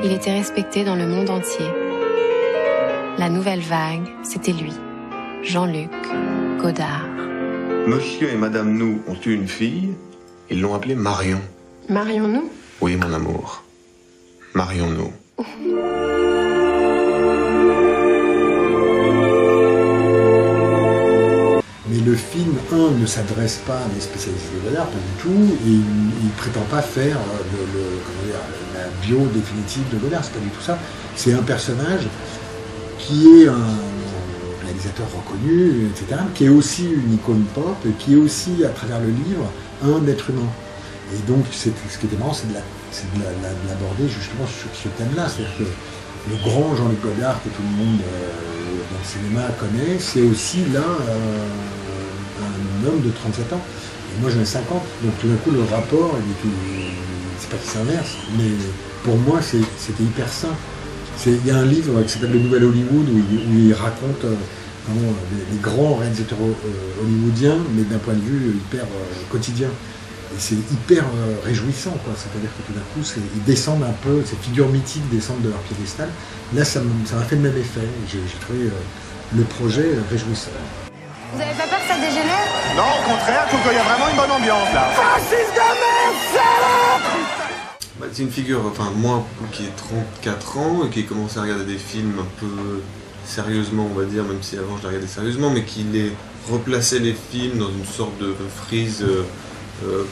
Il était respecté dans le monde entier. La nouvelle vague, c'était lui, Jean-Luc Godard. Monsieur et Madame Nou ont eu une fille, ils l'ont appelée Marion. Marion Nou? Oui, mon amour. Marion Nou. Mais le film, ne s'adresse pas à des spécialistes de Godard, pas du tout, et il ne prétend pas faire la bio définitive de Godard, c'est pas du tout ça. C'est un personnage qui est un réalisateur reconnu, etc., qui est aussi une icône pop, et qui est aussi, à travers le livre, un être humain. Et donc, ce qui était marrant, c'est de l'aborder justement sur ce thème-là, c'est-à-dire que le grand Jean-Luc Godard que tout le monde dans le cinéma connaît, c'est aussi là un homme de 37 ans. Et moi j'en ai 50, donc tout d'un coup le rapport, c'est pas qu'il s'inverse, mais pour moi c'était hyper sain. Il y a un livre qui s'appelle Le Nouvel Hollywood où il raconte les grands réalisateurs hollywoodiens, mais d'un point de vue hyper quotidien. Et c'est hyper réjouissant, quoi. C'est-à-dire que tout d'un coup, ils descendent un peu, ces figures mythiques descendent de leur piédestal. Là, ça m'a fait le même effet. J'ai trouvé le projet réjouissant. Vous avez pas peur que ça dégénère? Non, au contraire, je trouve qu'il y a vraiment une bonne ambiance, là. Fasciste de merde, salope! C'est une figure, enfin moi qui ai 34 ans et qui ai commencé à regarder des films un peu sérieusement, on va dire, même si avant je les regardais sérieusement, mais qui replaçait les films dans une sorte de frise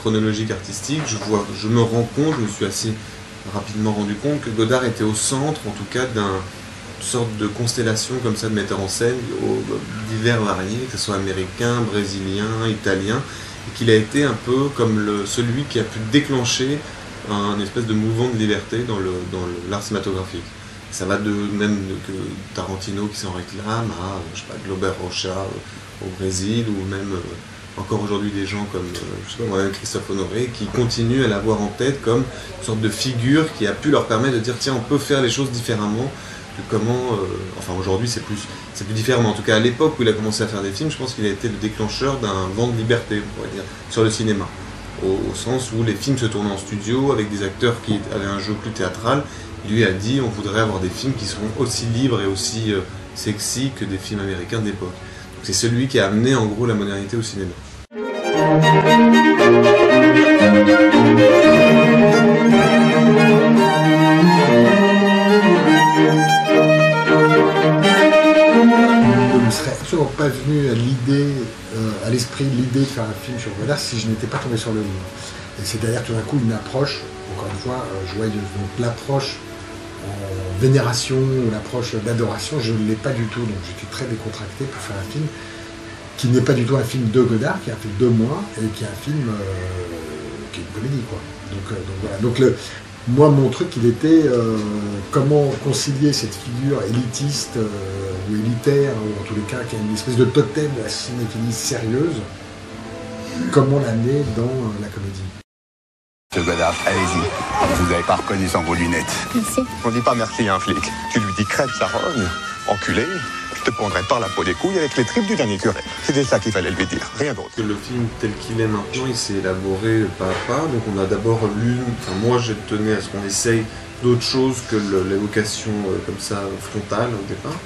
chronologique artistique. Je me rends compte, je me suis assez rapidement rendu compte que Godard était au centre, en tout cas, d'une sorte de constellation comme ça de metteurs en scène divers variés, que ce soit américain, brésilien, italien, et qu'il a été un peu comme celui qui a pu déclencher un espèce de mouvement de liberté dans l'art cinématographique. Ça va même que Tarantino qui s'en réclame à, je sais pas, Glober Rocha au Brésil, ou même encore aujourd'hui des gens comme moi-même Christophe Honoré, qui continuent à l'avoir en tête comme une sorte de figure qui a pu leur permettre de dire tiens, on peut faire les choses différemment, enfin aujourd'hui c'est plus différent, mais en tout cas à l'époque où il a commencé à faire des films, je pense qu'il a été le déclencheur d'un vent de liberté, on pourrait dire, sur le cinéma. Au sens où les films se tournaient en studio avec des acteurs qui avaient un jeu plus théâtral. Il lui a dit on voudrait avoir des films qui seront aussi libres et aussi sexy que des films américains d'époque. C'est celui qui a amené en gros la modernité au cinéma. Je ne serais absolument pas venu à l'esprit l'idée de faire un film sur Godard si je n'étais pas tombé sur le livre. Et c'est d'ailleurs tout d'un coup une approche, encore une fois, joyeuse. Donc l'approche en vénération, l'approche d'adoration, je ne l'ai pas du tout. Donc j'étais très décontracté pour faire un film qui n'est pas du tout un film de Godard, qui est un film de moi, et qui est un film qui est une comédie, quoi. Donc voilà. Donc moi, mon truc, il était comment concilier cette figure élitiste ou élitaire, ou en tous les cas, qui a une espèce de totem de la cinéphilie sérieuse, comment l'amener dans la comédie. Monsieur Godard, allez-y. Vous n'avez pas reconnu sans vos lunettes. Merci. On dit pas merci à un flic. Tu lui dis crève sa rogne, enculé, je te prendrai par la peau des couilles avec les tripes du dernier curé. C'était ça qu'il fallait lui dire, rien d'autre. Le film tel qu'il est maintenant, il s'est élaboré pas à pas. Donc on a d'abord lu, moi je tenais à ce qu'on essaye d'autres choses que l'évocation comme ça frontale au départ.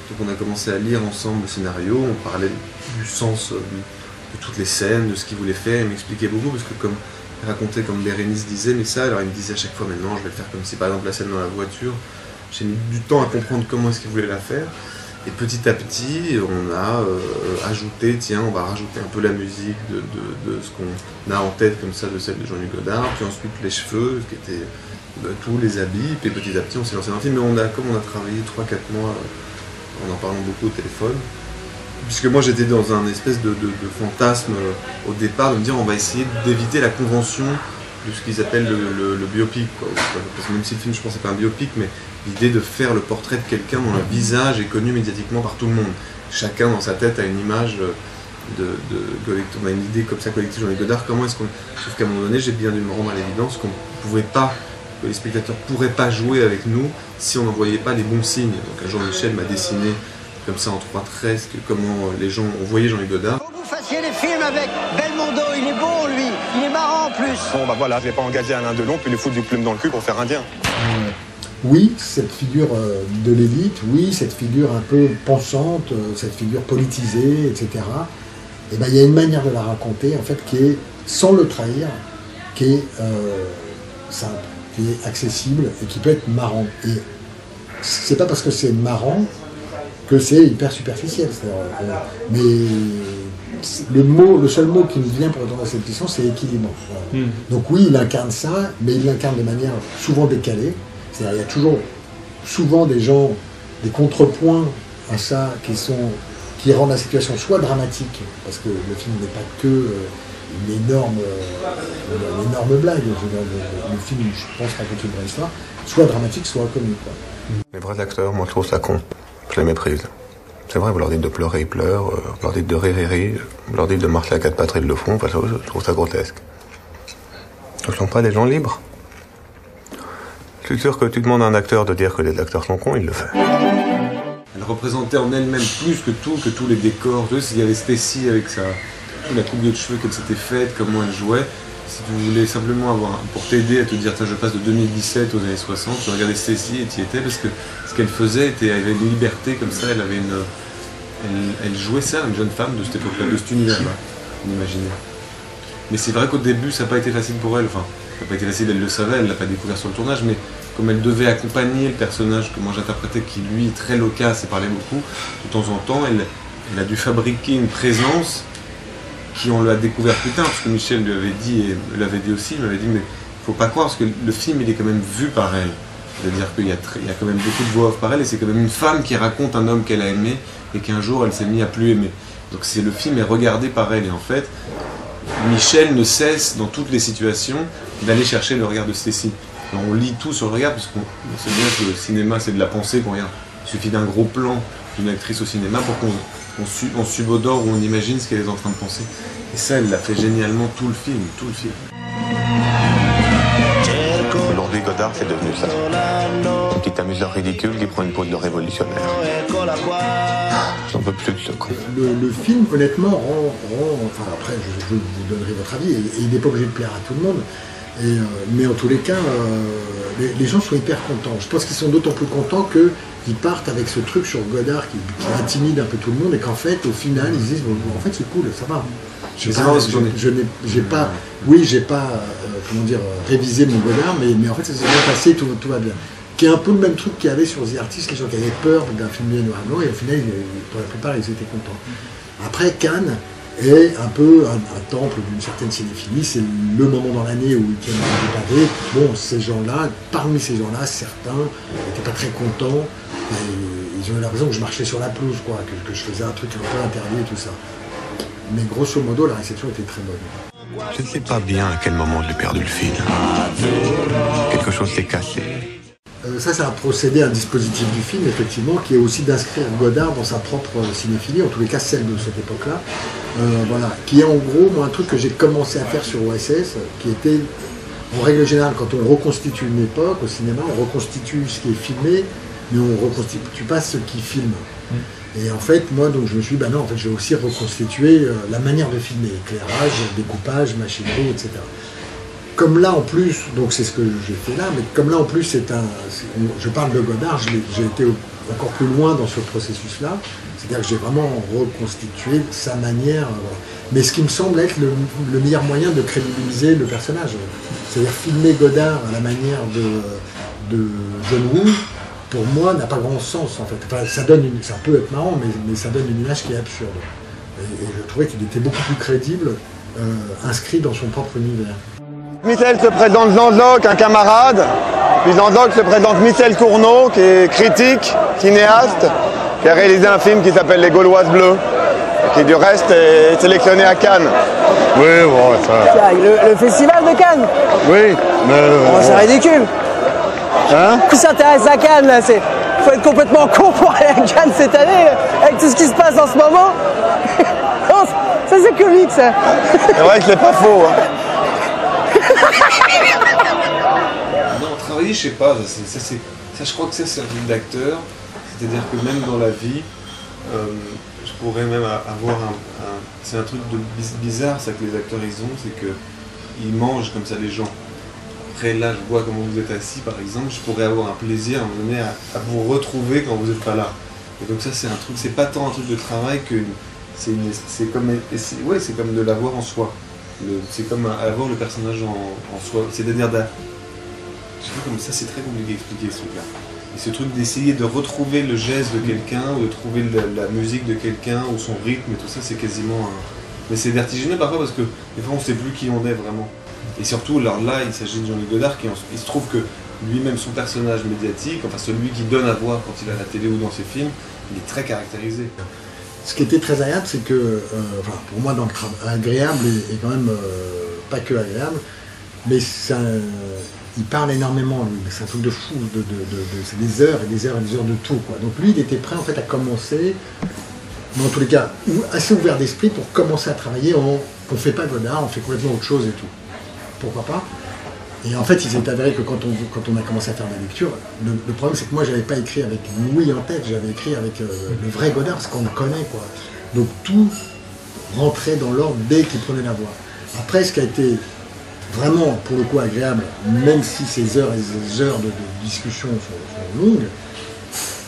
Donc on a commencé à lire ensemble le scénario, on parlait du sens de toutes les scènes, de ce qu'il voulait faire, il m'expliquait beaucoup parce que comme racontait, comme Bérénice disait, mais ça, alors il me disait à chaque fois maintenant je vais le faire comme si par exemple la scène dans la voiture, j'ai mis du temps à comprendre comment est-ce qu'il voulait la faire. Et petit à petit, on a ajouté, tiens, on va rajouter un peu la musique de ce qu'on a en tête, comme ça, de celle de Jean-Luc Godard, puis ensuite les cheveux, qui étaient tous les habits, puis petit à petit, on s'est lancé dans le film, mais comme on a travaillé 3-4 mois en parlant beaucoup au téléphone, puisque moi j'étais dans un espèce de fantasme au départ, de me dire on va essayer d'éviter la convention de ce qu'ils appellent le biopic, quoi. Parce que même si le film, je pense, c'est pas un biopic, mais l'idée de faire le portrait de quelqu'un dont le visage est connu médiatiquement par tout le monde. Chacun dans sa tête a une image on a une idée comme ça collective Jean-Luc Godard, comment est-ce qu'on... Sauf qu'à un moment donné, j'ai bien dû me rendre à l'évidence qu'on pouvait pas, que les spectateurs pourraient pas jouer avec nous si on n'envoyait pas les bons signes. Donc Jean-Michel m'a dessiné comme ça en 3 traits, comment les gens ont voyé Jean-Luc Godard. Faut que vous fassiez des films avec Belmondo, il est bon lui, il est marrant en plus. Bon bah voilà, je vais pas engager Alain Delon puis lui foutre du plume dans le cul pour faire indien. oui, cette figure de l'élite, oui, cette figure un peu pensante, cette figure politisée, etc. Et ben, il y a une manière de la raconter, en fait, qui est, sans le trahir, qui est simple, qui est accessible et qui peut être marrant. Et c'est pas parce que c'est marrant que c'est hyper superficiel. Mais le seul mot qui me vient pour répondre à cette question, c'est équilibre. Voilà. Donc oui, il incarne ça, mais il l'incarne de manière souvent décalée. C'est-à-dire, il y a toujours souvent des gens, des contrepoints à ça qui rendent la situation soit dramatique, parce que le film n'est pas que une énorme blague. Le film, je pense, raconte une vraie histoire, soit dramatique, soit comique. Quoi. Les vrais acteurs, moi je trouve ça con. Je les méprise. C'est vrai, vous leur dites de pleurer, ils pleurent, vous leur dites de rire, ils rient, vous leur dites de marcher à quatre pattes, ils le font, enfin, je trouve ça grotesque. Ce ne sont pas des gens libres. Je suis sûr que tu demandes à un acteur de dire que les acteurs sont cons, il le fait. Elle représentait en elle-même plus que tous les décors. Il y avait Stacy avec la coupe de cheveux qu'elle s'était faite, comment elle jouait. Si tu voulais simplement pour t'aider à te dire, je passe de 2017 aux années 60, tu regardais Stacy et tu y étais, parce que ce qu'elle faisait, elle avait une liberté comme ça, elle jouait ça, une jeune femme de cette époque-là, de cet univers-là, on imaginait. Mais c'est vrai qu'au début, ça n'a pas été facile pour elle, enfin, ça n'a pas été facile, elle le savait, elle ne l'a pas découvert sur le tournage, mais comme elle devait accompagner le personnage que moi j'interprétais, qui lui est très loquace et parlait beaucoup, de temps en temps, elle a dû fabriquer une présence qui on l'a découvert plus tard, parce que Michel lui avait dit, et me l'avait dit aussi, il m'avait dit, mais il ne faut pas croire, parce que le film, il est quand même vu par elle. C'est-à-dire qu'il y a quand même beaucoup de voix off par elle, et c'est quand même une femme qui raconte un homme qu'elle a aimé, et qu'un jour, elle s'est mise à plus aimer. Donc le film est regardé par elle, et en fait, Michel ne cesse, dans toutes les situations, d'aller chercher le regard de Stacy. On lit tout sur le regard, parce qu'on sait bien que le cinéma, c'est de la pensée qu'on regarde. Il suffit d'un gros plan d'une actrice au cinéma pour qu'on subodore ou on imagine ce qu'elle est en train de penser. Et ça, elle l'a fait génialement tout le film. Aujourd'hui, Godard, c'est devenu ça. Un petit amuseur ridicule qui prend une pose de révolutionnaire. J'en peux plus de ce con. Le film, honnêtement, rend enfin après, je vous donnerai votre avis, et il n'est pas obligé de plaire à tout le monde. Mais en tous les cas, les gens sont hyper contents. Je pense qu'ils sont d'autant plus contents qu'ils partent avec ce truc sur Godard qui intimide un peu tout le monde, et qu'en fait, au final, ils disent, bon, en fait, c'est cool, ça va. J'ai pas révisé mon Godard, mais en fait, ça s'est bien passé, tout va bien. Qui est un peu le même truc qu'il y avait sur The Artist, les gens qui avaient peur d'un film noir et blanc, et au final, pour la plupart, ils étaient contents. Après, Cannes est un peu un temple d'une certaine cinéphilie. C'est le moment dans l'année où ils tiennent à dépaver. Bon, ces gens-là, parmi ces gens-là, certains n'étaient pas très contents. Et ils ont eu l'impression que je marchais sur la pelouse, quoi, que je faisais un truc un peu interdit et tout ça. Mais grosso modo, la réception était très bonne. Je ne sais pas bien à quel moment j'ai perdu le fil. Quelque chose s'est cassé. Ça, c'est un procédé, un dispositif du film, effectivement, qui est aussi d'inscrire Godard dans sa propre cinéphilie, en tous les cas celle de cette époque-là. Voilà, qui est en gros, moi, un truc que j'ai commencé à faire sur OSS, qui était, en règle générale, quand on reconstitue une époque au cinéma, on reconstitue ce qui est filmé, mais on ne reconstitue pas ce qui filme. Et en fait, moi, donc, je me suis dit, non, en fait, je vais aussi reconstituer la manière de filmer, éclairage, découpage, machinerie, etc. Comme là, en plus, donc c'est ce que j'ai fait là, mais comme là, en plus, je parle de Godard, j'ai été encore plus loin dans ce processus-là, c'est-à-dire que j'ai vraiment reconstitué sa manière, voilà. Mais ce qui me semble être le meilleur moyen de crédibiliser le personnage, c'est-à-dire filmer Godard à la manière de John Woo, pour moi, n'a pas grand sens, en fait. Enfin, ça peut être marrant, mais ça donne une image qui est absurde. Et je trouvais qu'il était beaucoup plus crédible, inscrit dans son propre univers. Michel se présente Jean-Jacques, un camarade, puis Jean-Jacques se présente Michel Tourneau, qui est critique, cinéaste, qui a réalisé un film qui s'appelle Les Gauloises Bleues, qui du reste est sélectionné à Cannes. Oui, bon, ça... Le festival de Cannes. Oui, mais... Bon, c'est ridicule. Hein? Qui s'intéresse à Cannes, là, faut être complètement con pour aller à Cannes cette année, avec tout ce qui se passe en ce moment. Non, ça c'est comique, ça. C'est vrai que c'est pas faux, hein. Non, travailler, je sais pas, ça je crois que c'est un film d'acteur, c'est-à-dire que même dans la vie, je pourrais même avoir c'est un truc de bizarre, ça que les acteurs ils ont, c'est qu'ils mangent comme ça les gens. après là je vois comment vous êtes assis par exemple, je pourrais avoir un plaisir à un moment donné à vous retrouver quand vous n'êtes pas là. Et donc ça c'est un truc, c'est pas tant un truc de travail que c'est comme de l'avoir en soi. C'est comme avoir le personnage en soi. C'est-à-dire je sais pas comme ça, c'est très compliqué d'expliquer ce truc-là. Et ce truc d'essayer de retrouver le geste de quelqu'un, ou de trouver la musique de quelqu'un, ou son rythme et tout ça, c'est quasiment mais c'est vertigineux parfois parce que des fois on sait plus qui on est vraiment. Et surtout, alors là, il s'agit de Jean-Luc Godard il se trouve que lui-même, son personnage médiatique, enfin celui qui donne à voir quand il est à la télé ou dans ses films, il est très caractérisé. Ce qui était très agréable, c'est que, pour moi, dans le travail, agréable et quand même pas que agréable, mais il parle énormément, lui, c'est un truc de fou, c'est des heures et des heures et des heures de tout, quoi. Donc lui, il était prêt en fait à commencer, mais en tous les cas, assez ouvert d'esprit pour commencer à travailler. On ne fait pas Godard, on fait complètement autre chose et tout. Pourquoi pas? Et en fait, il s'est avéré que quand on a commencé à faire la lecture, le problème c'est que moi j'avais pas écrit avec Louis en tête, j'avais écrit avec le vrai Godard, ce qu'on le connaît, quoi. Donc tout rentrait dans l'ordre dès qu'il prenait la voix. Après, ce qui a été vraiment pour le coup agréable, même si ces heures et ces heures de discussion sont longues,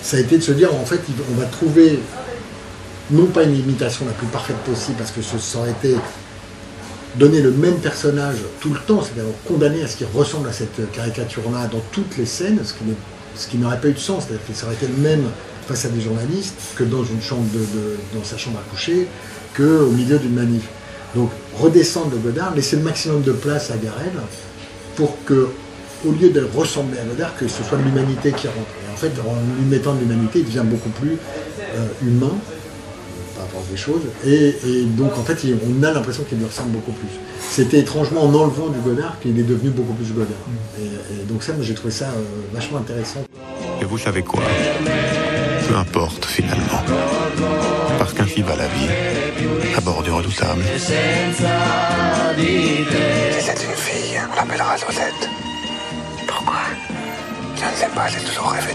ça a été de se dire en fait on va trouver non pas une imitation la plus parfaite possible, parce que ça aurait été donner le même personnage tout le temps, c'est-à-dire condamner à ce qu'il ressemble à cette caricature-là dans toutes les scènes, ce qui n'aurait pas eu de sens, c'est-à-dire que ça aurait été le même face à des journalistes que dans une chambre dans sa chambre à coucher, qu'au milieu d'une manif. Donc redescendre de Godard, laisser le maximum de place à Garrel pour que, au lieu de ressembler à Godard, que ce soit l'humanité qui rentre. Et en fait, en lui mettant de l'humanité, il devient beaucoup plus humain par rapport à des choses, et donc en fait on a l'impression qu'il lui ressemble beaucoup plus. C'était étrangement en enlevant du Godard qu'il est devenu beaucoup plus Godard. Et donc ça, moi j'ai trouvé ça vachement intéressant. Et vous savez quoi? Peu importe finalement. Parce qu'ainsi va la vie, à bord du Redoutable. Si c'est une fille, on l'appellera Josette. Pourquoi? Je ne sais pas, j'ai toujours rêvé.